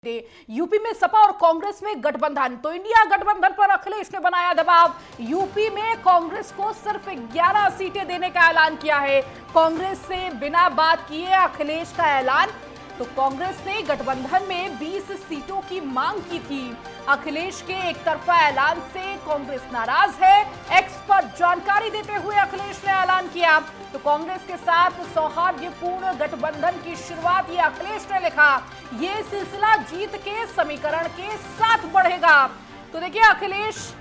UP में सपा और कांग्रेस में गठबंधन, तो इंडिया गठबंधन पर अखिलेश ने बनाया दबाव। यूपी में कांग्रेस को सिर्फ 11 सीटें देने का ऐलान किया है। कांग्रेस से बिना बात किए अखिलेश का ऐलान। तो कांग्रेस ने गठबंधन में 20 सीटों की मांग की थी। अखिलेश के एक तरफा ऐलान से कांग्रेस नाराज है। एक्स पर जानकारी देते हुए अखिलेश ने ऐलान किया। तो कांग्रेस के साथ सौहार्दपूर्ण गठबंधन की शुरुआत, ये अखिलेश ने लिखा। ये सिलसिला जीत के समीकरण के साथ बढ़ेगा। तो देखिए, अखिलेश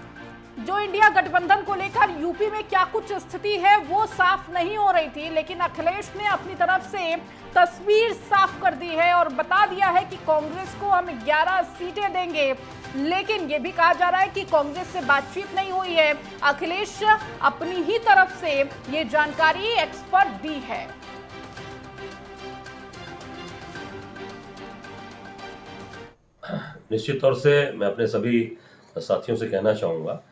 जो इंडिया गठबंधन को लेकर यूपी में क्या कुछ स्थिति है वो साफ नहीं हो रही थी, लेकिन अखिलेश ने अपनी तरफ से तस्वीर साफ कर दी है और बता दिया है कि कांग्रेस को हम 11 सीटें देंगे। लेकिन यह भी कहा जा रहा है कि कांग्रेस से बातचीत नहीं हुई है। अखिलेश अपनी ही तरफ से ये जानकारी एक्स पर दी है। निश्चित तौर से मैं अपने सभी साथियों से कहना चाहूँगा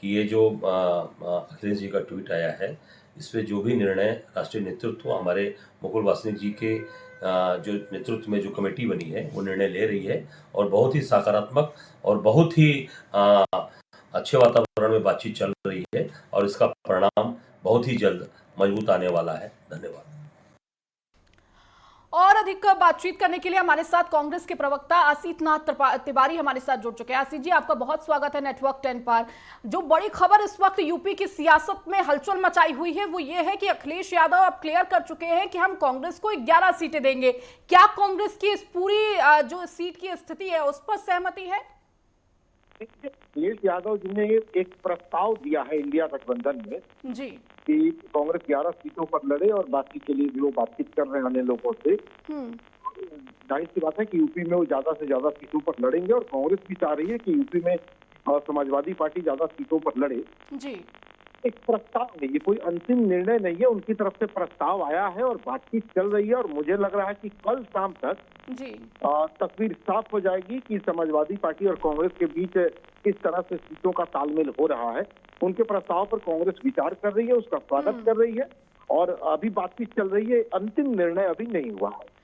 कि ये जो अखिलेश जी का ट्वीट आया है, इसमें जो भी निर्णय राष्ट्रीय नेतृत्व हमारे मुकुल वासनिक जी के जो नेतृत्व में जो कमेटी बनी है वो निर्णय ले रही है और बहुत ही सकारात्मक और बहुत ही अच्छे वातावरण में बातचीत चल रही है और इसका परिणाम बहुत ही जल्द मजबूत आने वाला है। धन्यवाद। और अधिक बातचीत करने के लिए हमारे साथ कांग्रेस के प्रवक्ता आसित नाथ तिवारी हमारे साथ जुड़ चुके हैं। आसित जी, आपका बहुत स्वागत है नेटवर्क 10 पर। जो बड़ी खबर इस वक्त यूपी की सियासत में हलचल मचाई हुई है वो ये है कि अखिलेश यादव अब क्लियर कर चुके हैं कि हम कांग्रेस को 11 सीटें देंगे। क्या कांग्रेस की इस पूरी जो सीट की स्थिति है उस पर सहमति है? अखिलेश यादव जी ने एक प्रस्ताव दिया है इंडिया गठबंधन में जी कि कांग्रेस 11 सीटों पर लड़े और बाकी के लिए भी वो बातचीत कर रहे हैं अन्य लोगों से। जाहिर सी बात है कि यूपी में वो ज्यादा से ज्यादा सीटों पर लड़ेंगे और कांग्रेस भी चाह रही है कि यूपी में समाजवादी पार्टी ज्यादा सीटों पर लड़े। जी एक प्रस्ताव है, ये कोई अंतिम निर्णय नहीं है। उनकी तरफ से प्रस्ताव आया है और बातचीत चल रही है और मुझे लग रहा है कि कल शाम तक जी तस्वीर साफ हो जाएगी कि समाजवादी पार्टी और कांग्रेस के बीच किस तरह से सीटों का तालमेल हो रहा है। उनके प्रस्ताव पर कांग्रेस विचार कर रही है, उसका स्वागत कर रही है और अभी बातचीत चल रही है। अंतिम निर्णय अभी नहीं हुआ है।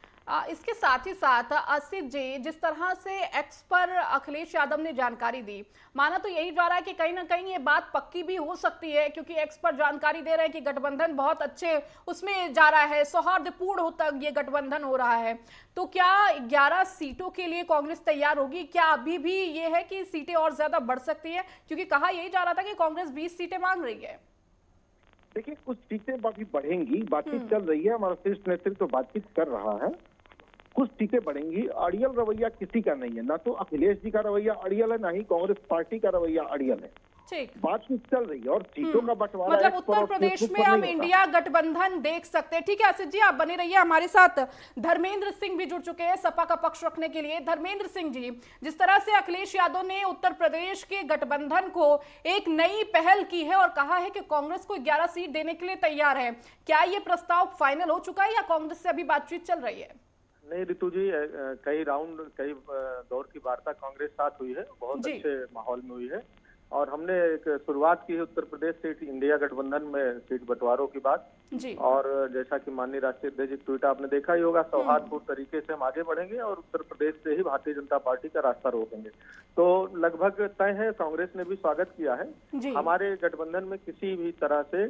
इसके साथ ही साथ आसिफ जी, जिस तरह से एक्स पर अखिलेश यादव ने जानकारी दी, माना तो यही जा रहा है कि कहीं ना कहीं ये बात पक्की भी हो सकती है, क्योंकि एक्स पर जानकारी दे रहे हैं कि गठबंधन बहुत अच्छे उसमें जा रहा है, सौहार्दपूर्ण होता ये गठबंधन हो रहा है। तो क्या 11 सीटों के लिए कांग्रेस तैयार होगी? क्या अभी भी ये है कि सीटें और ज्यादा बढ़ सकती है? क्योंकि कहा यही जा रहा था कि कांग्रेस 20 सीटें मांग रही है। देखिए, कुछ सीटें अभी बढ़ेंगी, बातचीत चल रही है, हमारा शीर्ष नेतृत्व बातचीत कर रहा है। कुछ सीटें बढ़ेंगी। अड़ियल रवैया किसी का नहीं है, ना तो अखिलेश जी का रवैया अड़ियल है, ना ही कांग्रेस पार्टी का रवैया अड़ियल है। ठीक, बातचीत चल रही है और सीटों का बंटवारा मतलब उत्तर प्रदेश में हम इंडिया गठबंधन देख सकते हैं। ठीक है आसिफ जी, आप बने रहिए। हमारे साथ धर्मेंद्र सिंह भी जुड़ चुके हैं सपा का पक्ष रखने के लिए। धर्मेंद्र सिंह जी, जिस तरह से अखिलेश यादव ने उत्तर प्रदेश के गठबंधन को एक नई पहल की है और कहा है कि कांग्रेस को 11 सीट देने के लिए तैयार है, क्या ये प्रस्ताव फाइनल हो चुका है या कांग्रेस से अभी बातचीत चल रही है? नहीं ऋतु जी, कई दौर की वार्ता कांग्रेस साथ हुई है, बहुत अच्छे माहौल में हुई है और हमने एक शुरुआत की है उत्तर प्रदेश से इंडिया गठबंधन में सीट बंटवारों की बात जी। और जैसा कि माननीय राष्ट्रीय अध्यक्ष ट्वीट आपने देखा ही होगा, सौहार्दपूर्ण तरीके से हम आगे बढ़ेंगे और उत्तर प्रदेश से ही भारतीय जनता पार्टी का रास्ता रोकेंगे। तो लगभग तय है, कांग्रेस ने भी स्वागत किया है। हमारे गठबंधन में किसी भी तरह से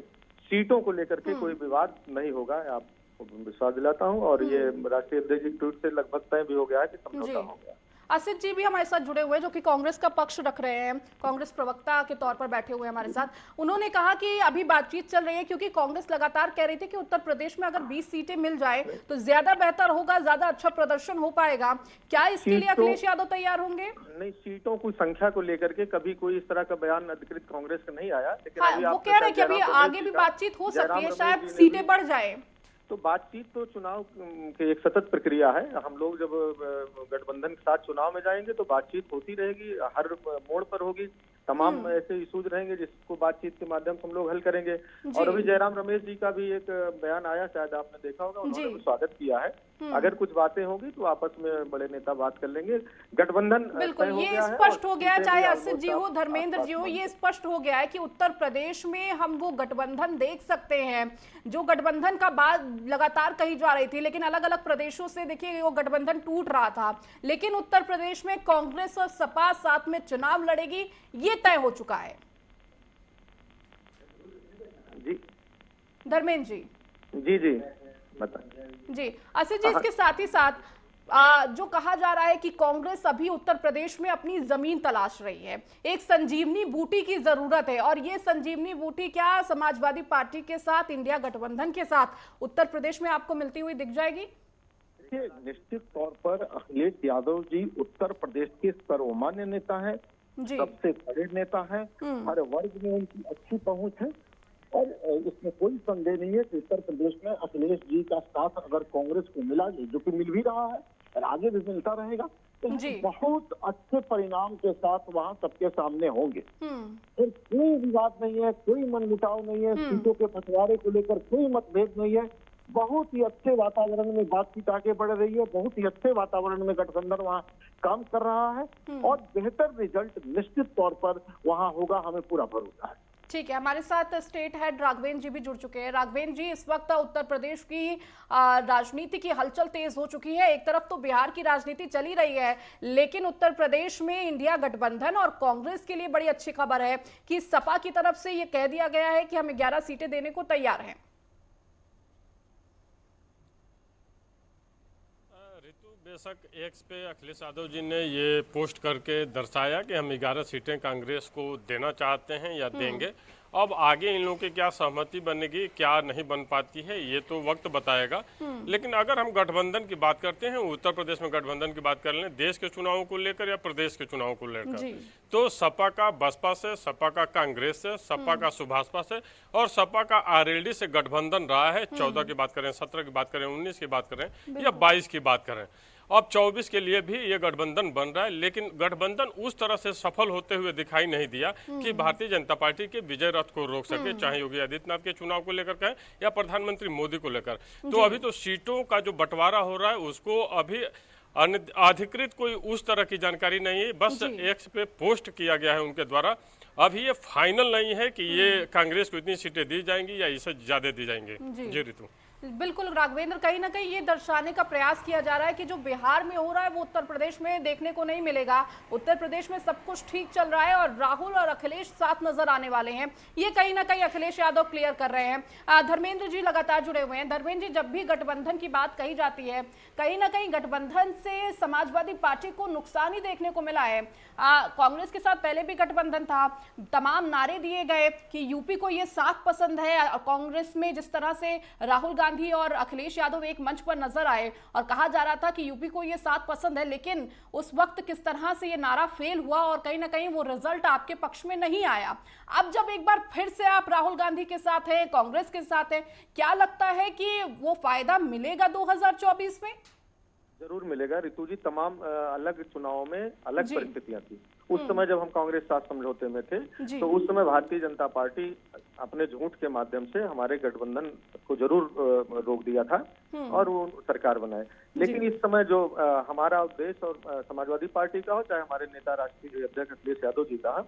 सीटों को लेकर के कोई विवाद नहीं होगा, आप विश्वास दिलाता हूं और ये राष्ट्रीय अध्यक्ष ट्वीट से लगभग तय भी हो गया है कि समझौता हो गया। आसिफ जी भी हमारे साथ जुड़े हुए हैं, जो कि कांग्रेस का पक्ष रख रहे हैं, कांग्रेस प्रवक्ता के तौर पर बैठे हुए हैं हमारे साथ। उन्होंने कहा कि अभी बातचीत चल रही है, क्योंकि कांग्रेस लगातार कह रही थी कि उत्तर प्रदेश में अगर 20 सीटें मिल जाए तो ज्यादा बेहतर होगा, ज्यादा अच्छा प्रदर्शन हो पाएगा। क्या इसके लिए अखिलेश यादव तैयार होंगे? नहीं, सीटों की संख्या को लेकर के कभी कोई इस तरह का बयान अधिकृत कांग्रेस का नहीं आया, लेकिन वो कह रहे हैं कि अभी आगे भी बातचीत हो सकती है, शायद सीटें बढ़ जाए। तो बातचीत तो चुनाव की एक सतत प्रक्रिया है। हम लोग जब गठबंधन के साथ चुनाव में जाएंगे तो बातचीत होती रहेगी, हर मोड़ पर होगी। तमाम ऐसे इश्यूज रहेंगे जिसको बातचीत के माध्यम से हम लोग हल करेंगे। और अभी जयराम रमेश जी का भी एक बयान आया, शायद आपने देखा होगा, उन्होंने भी स्वागत किया है। अगर कुछ बातें होंगी तो आपस में बड़े नेता बात कर लेंगे। गठबंधन बिल्कुल, ये स्पष्ट हो गया, चाहे असित जी हो, धर्मेंद्र जी हो, ये स्पष्ट हो गया है कि उत्तर प्रदेश में हम वो गठबंधन देख सकते हैं जो गठबंधन का बात लगातार कही जा रही थी, लेकिन अलग अलग प्रदेशों से देखिए वो गठबंधन टूट रहा था। लेकिन उत्तर प्रदेश में कांग्रेस और सपा साथ में चुनाव लड़ेगी, ये तय हो चुका है। जी धर्मेंद्र जी। जी जी बताइए। जी असित जी, इसके साथ ही साथ जो कहा जा रहा है कि कांग्रेस अभी उत्तर प्रदेश में अपनी जमीन तलाश रही है, एक संजीवनी बूटी की जरूरत है, और ये संजीवनी बूटी क्या समाजवादी पार्टी के साथ, इंडिया गठबंधन के साथ उत्तर प्रदेश में आपको मिलती हुई दिख जाएगी? देखिए, निश्चित तौर पर अखिलेश यादव जी उत्तर प्रदेश के सर्वमान्य नेता हैं, सबसे बड़े नेता हैं, हर वर्ग में उनकी अच्छी पहुंच है, और इसमें कोई संदेह नहीं है कि उत्तर प्रदेश में अखिलेश जी का साथ अगर कांग्रेस को मिला, जो कि मिल भी रहा है और आगे भी मिलता रहेगा, तो बहुत अच्छे परिणाम के साथ वहाँ सबके सामने होंगे। और कोई विवाद नहीं है, कोई मनमुटाव नहीं है, सीटों के बंटवारे को लेकर कोई मतभेद नहीं है। बहुत ही अच्छे वातावरण में बातचीत आगे बढ़ रही है, बहुत ही अच्छे वातावरण में गठबंधन वहाँ काम कर रहा है, और बेहतर रिजल्ट निश्चित तौर पर वहाँ होगा, हमें पूरा भरोसा है। ठीक है, हमारे साथ स्टेट हेड राघवेंद्र जी भी जुड़ चुके हैं। राघवेंद्र जी, इस वक्त उत्तर प्रदेश की राजनीति की हलचल तेज हो चुकी है। एक तरफ तो बिहार की राजनीति चली रही है, लेकिन उत्तर प्रदेश में इंडिया गठबंधन और कांग्रेस के लिए बड़ी अच्छी खबर है कि सपा की तरफ से ये कह दिया गया है कि हम 11 सीटें देने को तैयार हैं। बेशक एक्स पे अखिलेश यादव जी ने ये पोस्ट करके दर्शाया कि हम 11 सीटें कांग्रेस को देना चाहते हैं या देंगे। अब आगे इन लोगों की क्या सहमति बनेगी, क्या नहीं बन पाती है, ये तो वक्त बताएगा। लेकिन अगर हम गठबंधन की बात करते हैं, उत्तर प्रदेश में गठबंधन की बात कर लें, देश के चुनावों को लेकर या प्रदेश के चुनावों को लेकर, तो सपा का बसपा से, सपा का कांग्रेस से, सपा का सुभाषपा से और सपा का आरएलडी से गठबंधन रहा है। 14 की बात करें, 17 की बात करें, 19 की बात करें या 22 की बात करें, अब 24 के लिए भी ये गठबंधन बन रहा है। लेकिन गठबंधन उस तरह से सफल होते हुए दिखाई नहीं दिया कि भारतीय जनता पार्टी के विजय रथ को रोक सके, चाहे योगी आदित्यनाथ के चुनाव को लेकर कहें या प्रधानमंत्री मोदी को लेकर। तो अभी तो सीटों का जो बंटवारा हो रहा है उसको अभी अधिकृत कोई उस तरह की जानकारी नहीं है, बस एक्स पे पोस्ट किया गया है उनके द्वारा। अभी ये फाइनल नहीं है कि ये कांग्रेस को इतनी सीटें दी जाएंगी या इससे ज्यादा दी जाएंगे। जी ऋतु। बिल्कुल राघवेंद्र, कहीं ना कहीं ये दर्शाने का प्रयास किया जा रहा है कि जो बिहार में हो रहा है वो उत्तर प्रदेश में देखने को नहीं मिलेगा। उत्तर प्रदेश में सब कुछ ठीक चल रहा है और राहुल और अखिलेश साथ नजर आने वाले हैं, ये कहीं ना कहीं अखिलेश यादव क्लियर कर रहे हैं। धर्मेंद्र जी लगातार जुड़े हुए हैं। धर्मेंद्र जी, जब भी गठबंधन की बात कही जाती है, कहीं ना कहीं गठबंधन से समाजवादी पार्टी को नुकसान ही देखने को मिला है। कांग्रेस के साथ पहले भी गठबंधन था, तमाम नारे दिए गए कि यूपी को ये साथ पसंद है। कांग्रेस में जिस तरह से राहुल गांधी और अखिलेश यादव एक मंच पर नजर आए और कहा जा रहा था कि यूपी को ये साथ पसंद है, लेकिन उस वक्त किस तरह से ये नारा फेल हुआ और कहीं ना कहीं वो रिजल्ट आपके पक्ष में नहीं आया। अब जब एक बार फिर से आप राहुल गांधी के साथ हैं, कांग्रेस के साथ हैं, क्या लगता है कि वो फायदा मिलेगा 2024 में? जरूर मिलेगा ऋतु जी। तमाम अलग चुनावों में अलग परिस्थितियां थी। उस समय जब हम कांग्रेस साथ समझौते में थे तो उस समय भारतीय जनता पार्टी अपने झूठ के माध्यम से हमारे गठबंधन को जरूर रोक दिया था और वो सरकार बनाए। लेकिन इस समय जो हमारा उद्देश्य और समाजवादी पार्टी का हो, चाहे हमारे नेता राष्ट्रीय अध्यक्ष अखिलेश यादव जी का,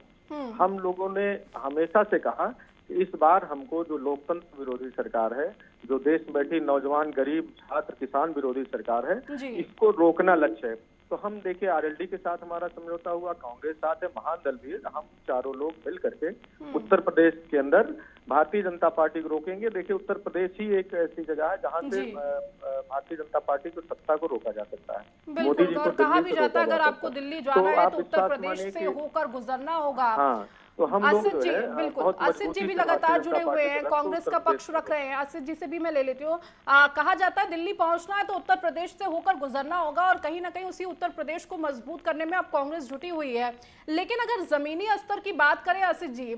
हम लोगों ने हमेशा से कहा कि इस बार हमको जो लोकतंत्र विरोधी सरकार है, जो देश में बैठी नौजवान, गरीब, छात्र, किसान विरोधी सरकार है, इसको रोकना लक्ष्य है। तो हम देखिए आरएलडी के साथ हमारा समझौता हुआ, कांग्रेस साथ है, महान दल भी है, हम चारों लोग मिल करके उत्तर प्रदेश के अंदर भारतीय जनता पार्टी को रोकेंगे। देखिए उत्तर प्रदेश ही एक ऐसी जगह है जहां से भारतीय जनता पार्टी को सत्ता को रोका जा सकता है। मोदी जी को कहा भी जाता है अगर आपको दिल्ली जाना है तो उत्तर प्रदेश से होकर गुजरना होगा। तो हम लोग आसिफ जो जी है बिल्कुल, बहुत आसिफ जी मजबूती भी से लगातार भारतीय जुड़े जनता हुए पार्टी हैं, के कांग्रेस का उत्तर पक्ष प्रदेश रख रहे हैं। आसिफ जी से भी मैं ले लेती हूँ। कहा जाता है दिल्ली पहुंचना है तो उत्तर प्रदेश से होकर गुजरना होगा, और कहीं ना कहीं उसी उत्तर प्रदेश को मजबूत करने में अब कांग्रेस जुटी हुई है। लेकिन अगर जमीनी स्तर की बात करें आसिफ जी,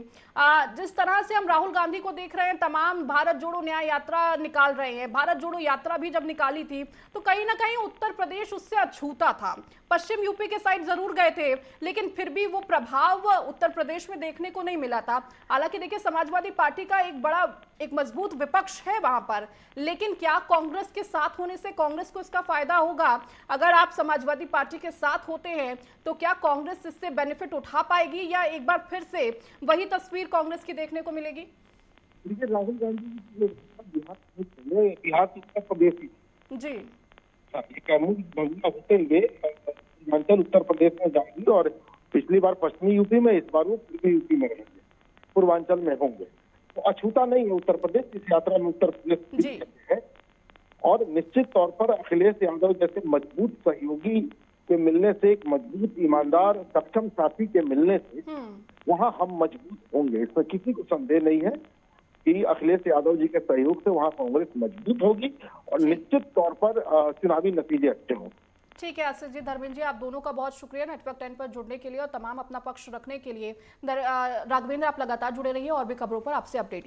जिस तरह से हम राहुल गांधी को देख रहे हैं, तमाम भारत जोड़ो न्याय यात्रा निकाल रहे हैं, भारत जोड़ो यात्रा भी जब निकाली थी तो कहीं ना कहीं उत्तर प्रदेश उससे अछूता था। पश्चिम यूपी के साइड जरूर गए थे, लेकिन फिर भी वो प्रभाव उत्तर प्रदेश में देखने को नहीं मिला था। हालांकि देखिए, समाजवादी पार्टी का एक मजबूत विपक्ष है वहां पर, लेकिन क्या कांग्रेस के साथ होने से कांग्रेस को इसका फायदा होगा? अगर आप समाजवादी पार्टी के साथ होते हैं तो क्या कांग्रेस इससे बेनिफिट उठा पाएगी, या एक बार फिर से वही तस्वीर कांग्रेस की देखने को मिलेगी? देखिए, राहुल गांधी बिहार से उत्तर प्रदेश जी ये कानून बहुना होते हुए हिमाचल उत्तर प्रदेश में जाएंगी, और पिछली बार पश्चिमी यूपी में, इस बार वो पूर्वी यूपी में रहेंगे, पूर्वांचल में होंगे। तो अछूता नहीं है उत्तर प्रदेश, इस यात्रा में उत्तर प्रदेश जी। है। और निश्चित तौर पर अखिलेश यादव जैसे मजबूत सहयोगी के मिलने से, एक मजबूत ईमानदार सक्षम साथी के मिलने से वहां हम मजबूत होंगे, इसमें किसी को संदेह नहीं है कि अखिलेश यादव जी के सहयोग से वहां कांग्रेस मजबूत होगी और निश्चित तौर पर चुनावी नतीजे अच्छे होंगे। ठीक है आसिफ जी, धर्मेंद्र जी, आप दोनों का बहुत शुक्रिया नेटवर्क 10 पर जुड़ने के लिए और तमाम अपना पक्ष रखने के लिए। राघवेंद्र, आप लगातार जुड़े रहिए और भी खबरों पर आपसे अपडेट